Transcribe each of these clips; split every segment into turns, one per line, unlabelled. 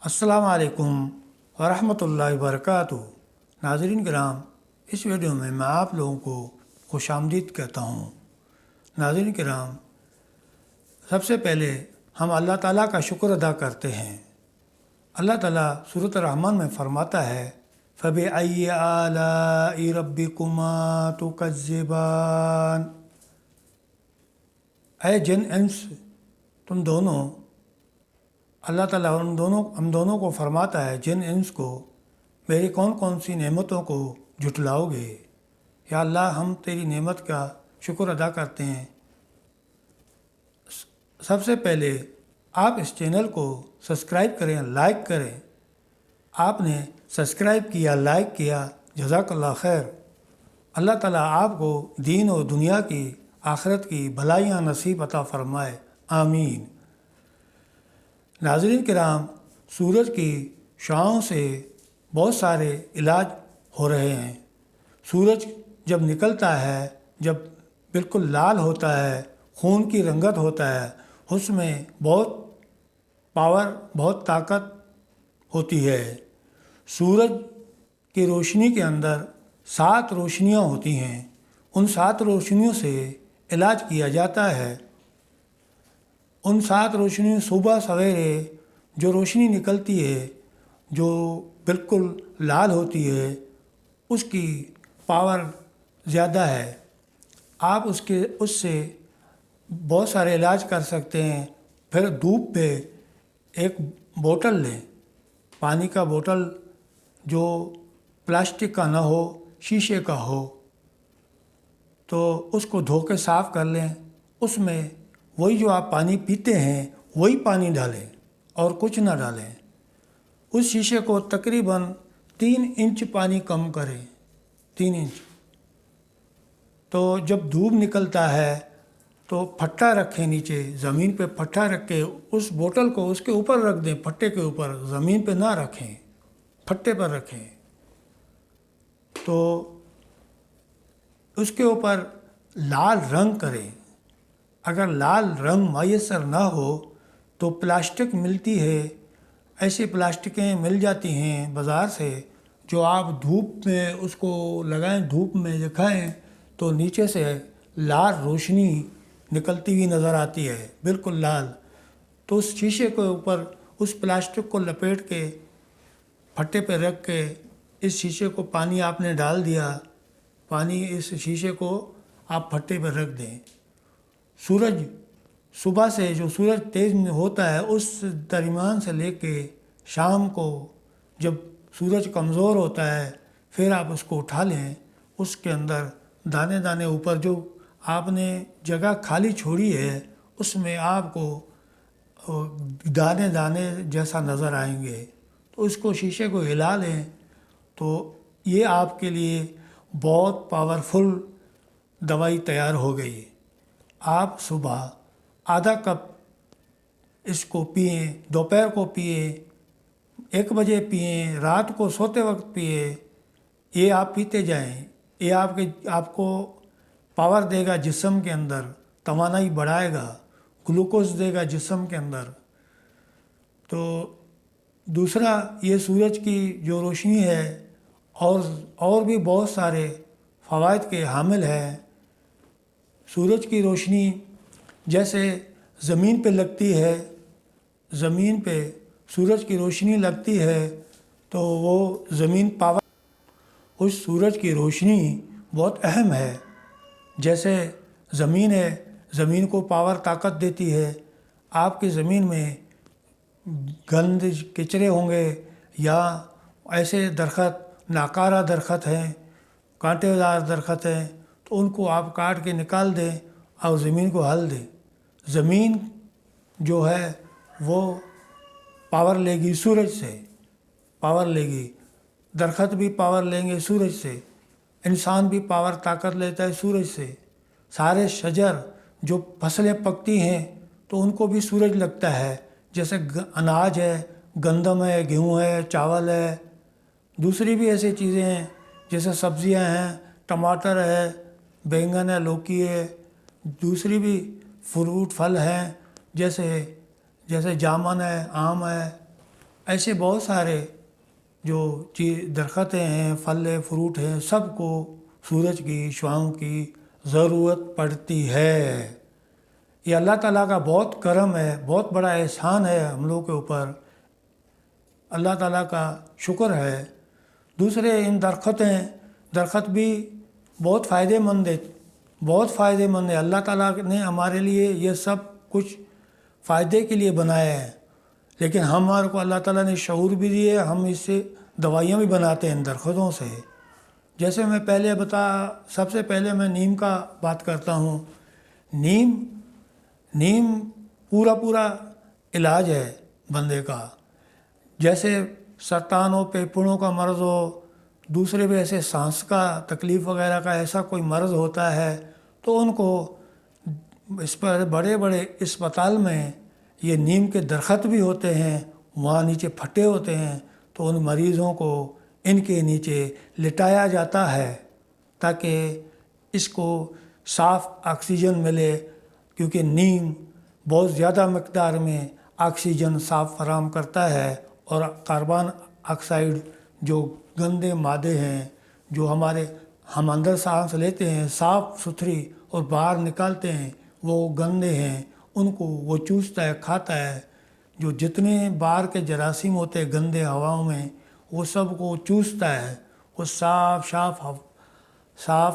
السلام علیکم ورحمۃ اللہ وبرکاتہ۔ ناظرین کرام، اس ویڈیو میں آپ لوگوں کو خوش آمدید کہتا ہوں۔ ناظرین کرام، سب سے پہلے ہم اللہ تعالیٰ کا شکر ادا کرتے ہیں۔ اللہ تعالیٰ سورۃ الرحمن میں فرماتا ہے فَبِأَيِّ آلَاءِ رَبِّكُمَا تُكَذِّبَانِ، اے جن انس تم دونوں، اللہ تعالیٰ ہم دونوں کو فرماتا ہے جن انس کو، میری کون کون سی نعمتوں کو جھٹلاؤ گے؟ یا اللہ، ہم تیری نعمت کا شکر ادا کرتے ہیں۔ سب سے پہلے آپ اس چینل کو سبسکرائب کریں، لائک کریں۔ آپ نے سبسکرائب کیا، لائک کیا، جزاک اللہ خیر۔ اللہ تعالیٰ آپ کو دین و دنیا کی، آخرت کی بھلائیاں نصیب عطا فرمائے، آمین۔ ناظرین کرام، سورج کی شعاعوں سے بہت سارے علاج ہو رہے ہیں۔ سورج جب نکلتا ہے، جب بالکل لال ہوتا ہے، خون کی رنگت ہوتا ہے، اس میں بہت پاور، بہت طاقت ہوتی ہے۔ سورج کی روشنی کے اندر 7 روشنیاں ہوتی ہیں۔ ان 7 روشنیوں سے علاج کیا جاتا ہے۔ ان 7 روشنیوں، صبح سویرے جو روشنی نکلتی ہے، جو بالکل لال ہوتی ہے، اس کی پاور زیادہ ہے۔ آپ اس سے بہت سارے علاج کر سکتے ہیں۔ پھر دھوپ پہ ایک بوتل لیں، پانی کا بوتل، جو پلاسٹک کا نہ ہو، شیشے کا ہو، تو اس کو دھو کے صاف کر لیں۔ اس میں وہی جو آپ پانی پیتے ہیں وہی پانی ڈالیں اور کچھ نہ ڈالیں۔ اس شیشے کو تقریباً 3 انچ پانی کم کریں، 3 انچ۔ تو جب دھوپ نکلتا ہے تو پھٹا رکھیں، نیچے زمین پہ پھٹا رکھ کے اس بوتل کو اس کے اوپر رکھ دیں، پھٹے کے اوپر، زمین پہ نہ رکھیں، پھٹے پر رکھیں۔ تو اس کے اوپر لال رنگ کریں۔ اگر لال رنگ میسر نہ ہو تو پلاسٹک ملتی ہے، ایسی پلاسٹکیں مل جاتی ہیں بازار سے، جو آپ دھوپ میں اس کو لگائیں، دھوپ میں دکھائیں تو نیچے سے لال روشنی نکلتی ہوئی نظر آتی ہے، بالکل لال۔ تو اس شیشے کے اوپر اس پلاسٹک کو لپیٹ کے پھٹے پہ رکھ کے، اس شیشے کو پانی آپ نے ڈال دیا، پانی اس شیشے کو آپ پھٹے پہ رکھ دیں۔ سورج صبح سے جو سورج تیز ہوتا ہے، اس درمیان سے لے کے شام کو جب سورج کمزور ہوتا ہے، پھر آپ اس کو اٹھا لیں۔ اس کے اندر دانے دانے اوپر جو آپ نے جگہ خالی چھوڑی ہے، اس میں آپ کو دانے دانے جیسا نظر آئیں گے۔ تو اس کو، شیشے کو ہلا لیں، تو یہ آپ کے لیے بہت پاورفل دوائی تیار ہو گئی۔ آپ صبح آدھا کپ اس کو پئیں، دوپہر کو پئیں، 1 بجے پئیں، رات کو سوتے وقت پئیں۔ یہ آپ پیتے جائیں، یہ آپ کو پاور دے گا، جسم کے اندر توانائی بڑھائے گا، گلوکوز دے گا جسم کے اندر۔ تو دوسرا، یہ سورج کی جو روشنی ہے اور بھی بہت سارے فوائد کے حامل ہے۔ سورج کی روشنی جیسے زمین پہ لگتی ہے، زمین پہ سورج کی روشنی لگتی ہے تو وہ زمین پاور، اس سورج کی روشنی بہت اہم ہے۔ جیسے زمین ہے، زمین کو پاور، طاقت دیتی ہے۔ آپ کی زمین میں گند، کچرے ہوں گے، یا ایسے درخت، ناکارہ درخت ہیں، کانٹے دار درخت ہیں، تو ان کو آپ کاٹ کے نکال دیں اور زمین کو ہل دیں۔ زمین جو ہے وہ پاور لے گی سورج سے، پاور لے گی۔ درخت بھی پاور لیں گے سورج سے، انسان بھی پاور، طاقت لیتا ہے سورج سے۔ سارے شجر، جو فصلیں پکتی ہیں تو ان کو بھی سورج لگتا ہے، جیسے اناج ہے، گندم ہے، گیہوں ہے، چاول ہے، دوسری بھی ایسی چیزیں ہیں جیسے سبزیاں ہیں، ٹماٹر ہے، بینگن ہے، لوکی ہے، دوسری بھی فروٹ، پھل ہیں، جیسے جامن ہے، آم ہے، ایسے بہت سارے جو درختیں ہیں، پھل فروٹ ہیں، سب کو سورج کی شعاؤں کی ضرورت پڑتی ہے۔ یہ اللہ تعالیٰ کا بہت کرم ہے، بہت بڑا احسان ہے ہم لوگوں کے اوپر، اللہ تعالیٰ کا شکر ہے۔ دوسرے ان درخت بھی بہت فائدہ مند ہے، بہت فائدہ مند ہے۔ اللہ تعالیٰ نے ہمارے لیے یہ سب کچھ فائدے کے لیے بنایا ہے، لیکن ہمارے کو اللہ تعالیٰ نے شعور بھی دیے، ہم اس سے دوائیاں بھی بناتے ہیں ان درختوں سے۔ جیسے میں سب سے پہلے میں نیم کا بات کرتا ہوں۔ نیم پورا علاج ہے بندے کا۔ جیسے سرطان ہو، پھیپھڑوں کا مرض ہو، دوسرے بھی ایسے سانس کا تکلیف وغیرہ کا ایسا کوئی مرض ہوتا ہے تو ان کو اس پر بڑے اسپتال میں یہ نیم کے درخت بھی ہوتے ہیں، وہاں نیچے پھٹے ہوتے ہیں، تو ان مریضوں کو ان کے نیچے لٹایا جاتا ہے تاکہ اس کو صاف آکسیجن ملے، کیونکہ نیم بہت زیادہ مقدار میں آکسیجن صاف فراہم کرتا ہے، اور کاربن آکسائڈ جو گندے مادے ہیں جو ہم اندر سانس لیتے ہیں صاف ستھری اور باہر نکالتے ہیں، وہ گندے ہیں، ان کو وہ چوستا ہے، کھاتا ہے۔ جو جتنے باہر کے جراثیم ہوتے ہیں گندے ہواؤں میں، وہ سب کو چوستا ہے، وہ صاف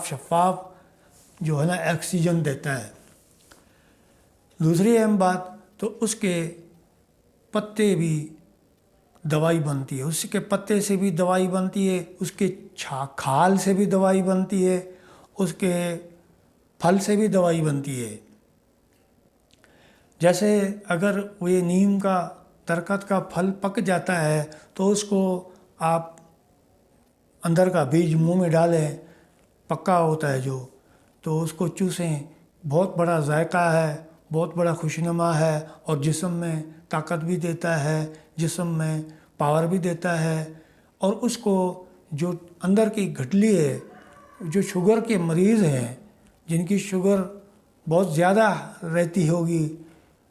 شفاف جو ہے نا آکسیجن دیتا ہے۔ دوسری اہم بات تو اس کے پتے بھی دوائی بنتی ہے، اس کے پتے سے بھی دوائی بنتی ہے، اس کے کھال سے بھی دوائی بنتی ہے، اس کے پھل سے بھی دوائی بنتی ہے۔ جیسے اگر یہ نیم کا درخت کا پھل پک جاتا ہے تو اس کو آپ اندر کا بیج منہ میں ڈالیں، پکا ہوتا ہے جو، تو اس کو چوسیں، بہت بڑا ذائقہ ہے، بہت بڑا خوشنما ہے، اور جسم میں طاقت بھی دیتا ہے، جسم میں پاور بھی دیتا ہے۔ اور اس کو جو اندر کی گٹھلی ہے، جو شوگر کے مریض ہیں جن کی شوگر بہت زیادہ رہتی ہوگی،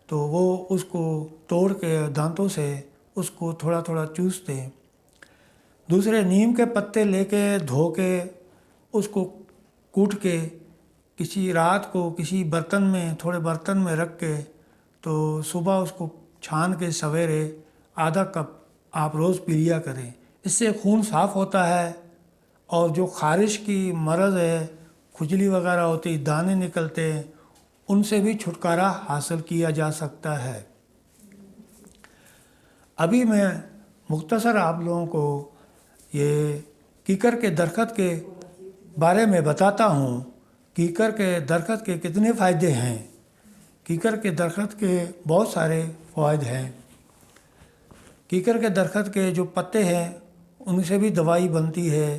تو وہ اس کو توڑ کے دانتوں سے اس کو تھوڑا تھوڑا چوستے ہیں۔ دوسرے نیم کے پتے لے کے دھو کے اس کو کوٹ کے کسی رات کو کسی تھوڑے برتن میں رکھ کے، تو صبح اس کو چھان کے سویرے آدھا کپ آپ روز پی لیا کریں۔ اس سے خون صاف ہوتا ہے، اور جو خارش کی مرض ہے، کھجلی وغیرہ ہوتی، دانے نکلتے ہیں، ان سے بھی چھٹکارا حاصل کیا جا سکتا ہے۔ ابھی میں مختصر آپ لوگوں کو یہ کیکر کے درخت کے بارے میں بتاتا ہوں۔ کیکر کے درخت کے کتنے فائدے ہیں۔ کیکر کے درخت کے بہت سارے فوائد ہیں۔ کیکر کے درخت کے جو پتے ہیں ان سے بھی دوائی بنتی ہے۔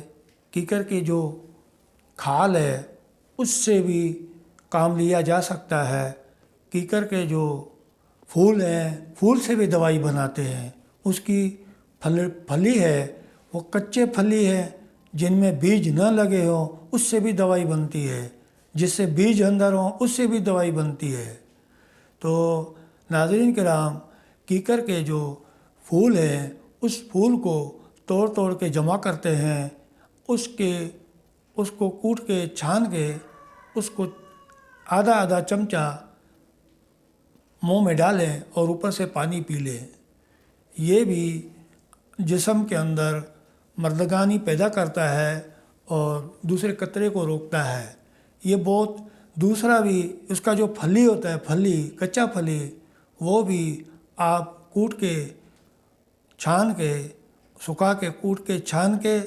کیکر کی جو کھال ہے اس سے بھی کام لیا جا سکتا ہے۔ کیکر کے جو پھول ہیں، پھول سے بھی دوائی بناتے ہیں۔ اس کی پھلی ہے، وہ کچے پھلی ہے جن میں بیج نہ لگے ہوں، اس سے بھی دوائی بنتی ہے۔ جس سے بیج اندر ہوں اس سے بھی دوائی بنتی ہے۔ تو ناظرین کرام، کیکر کے جو پھول ہیں اس پھول کو توڑ کے جمع کرتے ہیں، اس کو کوٹ کے چھان کے اس کو آدھا چمچہ منہ میں ڈالیں اور اوپر سے پانی پی لیں۔ یہ بھی جسم کے اندر مردگانی پیدا کرتا ہے اور دوسرے قطرے کو روکتا ہے۔ یہ بہت دوسرا بھی اس کا جو پھلی ہوتا ہے، کچا پھلی، وہ بھی آپ کوٹ کے چھان کے سکھا کے کوٹ کے چھان کے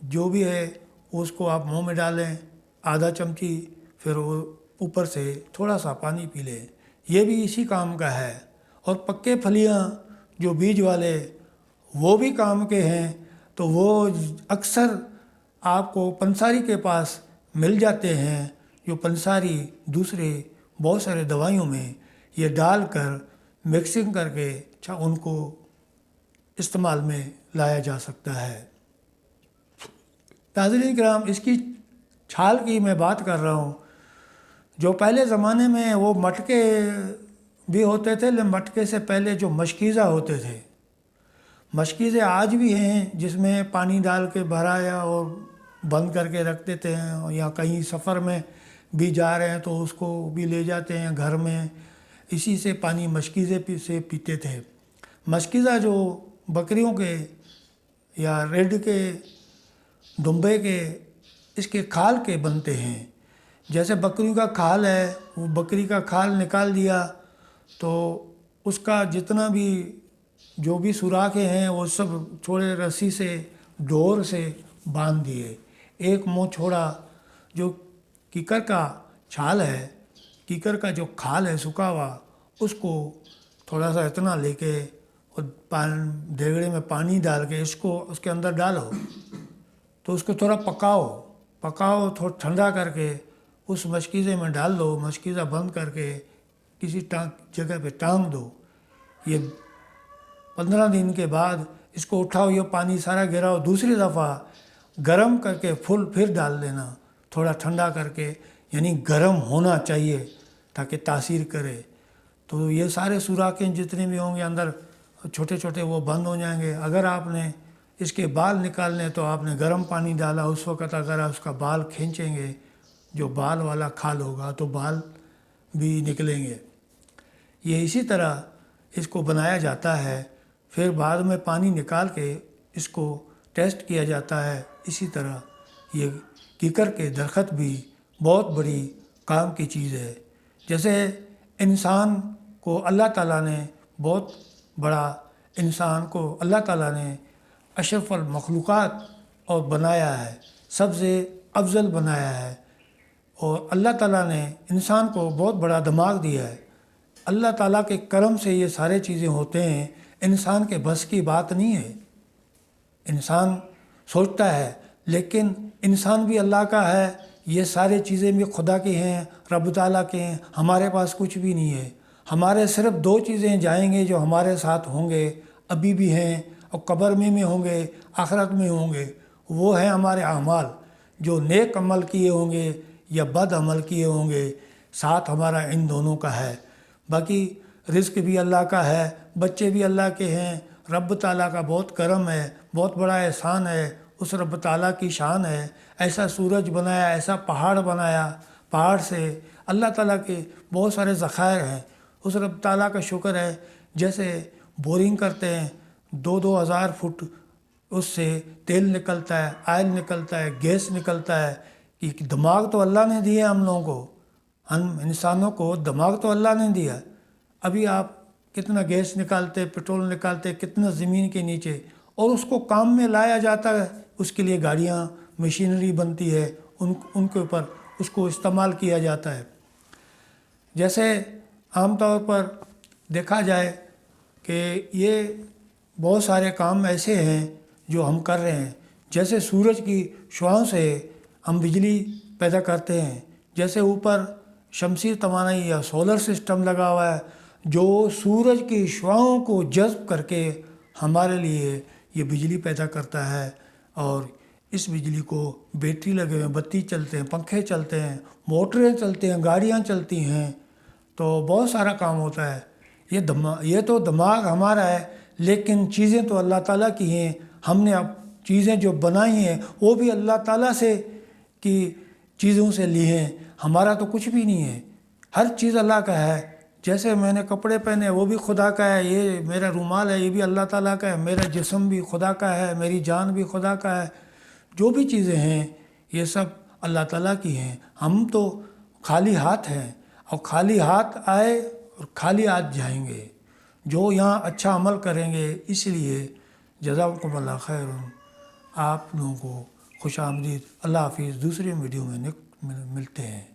جو بھی ہے اس کو آپ منہ میں ڈالیں آدھا چمچی، پھر وہ اوپر سے تھوڑا سا پانی پی لیں۔ یہ بھی اسی کام کا ہے۔ اور پکے پھلیاں جو بیج والے وہ بھی کام کے ہیں، تو وہ اکثر آپ کو پنساری کے پاس مل جاتے ہیں۔ جو پنساری دوسرے بہت سارے دوائیوں میں یہ ڈال کر مکسنگ کر کے ان کو استعمال میں لایا جا سکتا ہے۔ ناظرین کرام، اس کی چھال کی میں بات کر رہا ہوں۔ جو پہلے زمانے میں وہ مٹکے بھی ہوتے تھے، لیکن مٹکے سے پہلے جو مشکیزہ ہوتے تھے، مشکیزیں آج بھی ہیں جس میں پانی ڈال کے بھرایا اور بند کر کے رکھ دیتے ہیں، یا کہیں سفر میں بھی جا رہے ہیں تو اس کو بھی لے جاتے ہیں گھر میں، اسی سے پانی مشکیزے سے پیتے تھے۔ مشکیزہ جو بکریوں کے یا ریڈ کے، دمبے کے، اس کے کھال کے بنتے ہیں۔ جیسے بکری کا کھال ہے، وہ بکری کا کھال نکال دیا تو اس کا جتنا بھی جو بھی سوراخیں ہیں وہ سب چھوڑے رسی سے، ڈور سے باندھ دیے۔ ایک منہ چھوڑا جو کیکر کا چھال ہے، کیکر کا جو کھال ہے سکھا ہوا، اس کو تھوڑا سا اتنا لے کے اور دیگڑے میں پانی ڈال کے اس کے اندر ڈالو، تو اس کو تھوڑا پکاؤ، تھوڑا ٹھنڈا کر کے اس مشکیزے میں ڈال دو، مشکیزہ بند کر کے کسی جگہ پہ ٹانگ دو۔ یہ 15 دن کے بعد اس کو اٹھاؤ، یہ پانی سارا گراؤ، دوسری دفعہ گرم کر کے پھر ڈال دینا، تھوڑا ٹھنڈا کر کے، یعنی گرم ہونا چاہیے تاکہ تاثیر کرے۔ تو یہ سارے سوراخیں جتنے بھی ہوں گے اندر چھوٹے چھوٹے وہ بند ہو جائیں گے۔ اگر آپ نے اس کے بال نکالنے تو آپ نے گرم پانی ڈالا، اس وقت اگر آپ اس کا بال کھینچیں گے، جو بال والا کھال ہوگا تو بال بھی نکلیں گے۔ یہ اسی طرح اس کو بنایا جاتا ہے، پھر بعد میں پانی نکال کے اس کو ٹیسٹ کیا جاتا ہے۔ اسی طرح یہ کیکر کے درخت بھی بہت بڑی کام کی چیز ہے۔ جیسے انسان کو اللہ تعالیٰ نے بہت بڑا، انسان کو اللہ تعالیٰ نے اشرف المخلوقات اور بنایا ہے، سب سے افضل بنایا ہے، اور اللہ تعالیٰ نے انسان کو بہت بڑا دماغ دیا ہے۔ اللہ تعالیٰ کے کرم سے یہ سارے چیزیں ہوتے ہیں، انسان کے بس کی بات نہیں ہے۔ انسان سوچتا ہے، لیکن انسان بھی اللہ کا ہے، یہ سارے چیزیں بھی خدا کی ہیں، رب تعالیٰ کے ہیں، ہمارے پاس کچھ بھی نہیں ہے۔ ہمارے صرف 2 چیزیں جائیں گے جو ہمارے ساتھ ہوں گے، ابھی بھی ہیں اور قبر میں ہوں گے، آخرت میں ہوں گے، وہ ہیں ہمارے اعمال، جو نیک عمل کیے ہوں گے یا بد عمل کیے ہوں گے، ساتھ ہمارا ان دونوں کا ہے۔ باقی رزق بھی اللہ کا ہے، بچے بھی اللہ کے ہیں، رب تعالیٰ کا بہت کرم ہے، بہت بڑا احسان ہے، اس رب تعالیٰ کی شان ہے۔ ایسا سورج بنایا، ایسا پہاڑ بنایا، پہاڑ سے اللہ تعالیٰ کے بہت سارے ذخائر ہیں، اس رب تعالیٰ کا شکر ہے۔ جیسے بورنگ کرتے ہیں، 2-2 ہزار فٹ اس سے تیل نکلتا ہے، آئل نکلتا ہے، گیس نکلتا ہے۔ کہ دماغ تو اللہ نے دیا ہم لوگوں کو، ہم انسانوں کو دماغ تو اللہ نے دیا۔ ابھی آپ کتنا گیس نکالتے، پٹرول نکالتے، کتنا زمین کے نیچے، اور اس کو کام میں لایا جاتا ہے، اس کے لیے گاڑیاں، مشینری بنتی ہے، ان کے اوپر اس کو استعمال کیا جاتا ہے۔ جیسے عام طور پر دیکھا جائے کہ یہ بہت سارے کام ایسے ہیں جو ہم کر رہے ہیں۔ جیسے سورج کی شعاؤں سے ہم بجلی پیدا کرتے ہیں، جیسے اوپر شمسی توانائی یا سولر سسٹم لگا ہوا ہے جو سورج کی شعاؤں کو جذب کر کے ہمارے لیے یہ بجلی پیدا کرتا ہے، اور اس بجلی کو بیٹری لگے ہوئے، بتی چلتے ہیں، پنکھے چلتے ہیں، موٹریں چلتے ہیں، گاڑیاں چلتی ہیں، تو بہت سارا کام ہوتا ہے۔ یہ تو دماغ ہمارا ہے، لیکن چیزیں تو اللہ تعالیٰ کی ہیں۔ ہم نے اب چیزیں جو بنائی ہیں وہ بھی اللہ تعالیٰ سے کی چیزوں سے لی ہیں، ہمارا تو کچھ بھی نہیں ہے، ہر چیز اللہ کا ہے۔ جیسے میں نے کپڑے پہنے وہ بھی خدا کا ہے، یہ میرا رومال ہے یہ بھی اللہ تعالیٰ کا ہے، میرا جسم بھی خدا کا ہے، میری جان بھی خدا کا ہے، جو بھی چیزیں ہیں یہ سب اللہ تعالیٰ کی ہیں۔ ہم تو خالی ہاتھ ہیں، اور خالی ہاتھ آئے اور خالی ہاتھ جائیں گے۔ جو یہاں اچھا عمل کریں گے، اس لیے جزاکم اللہ خیر۔ آپ لوگوں کو خوش آمدید، اللہ حافظ۔ دوسرے ویڈیو میں ملتے ہیں۔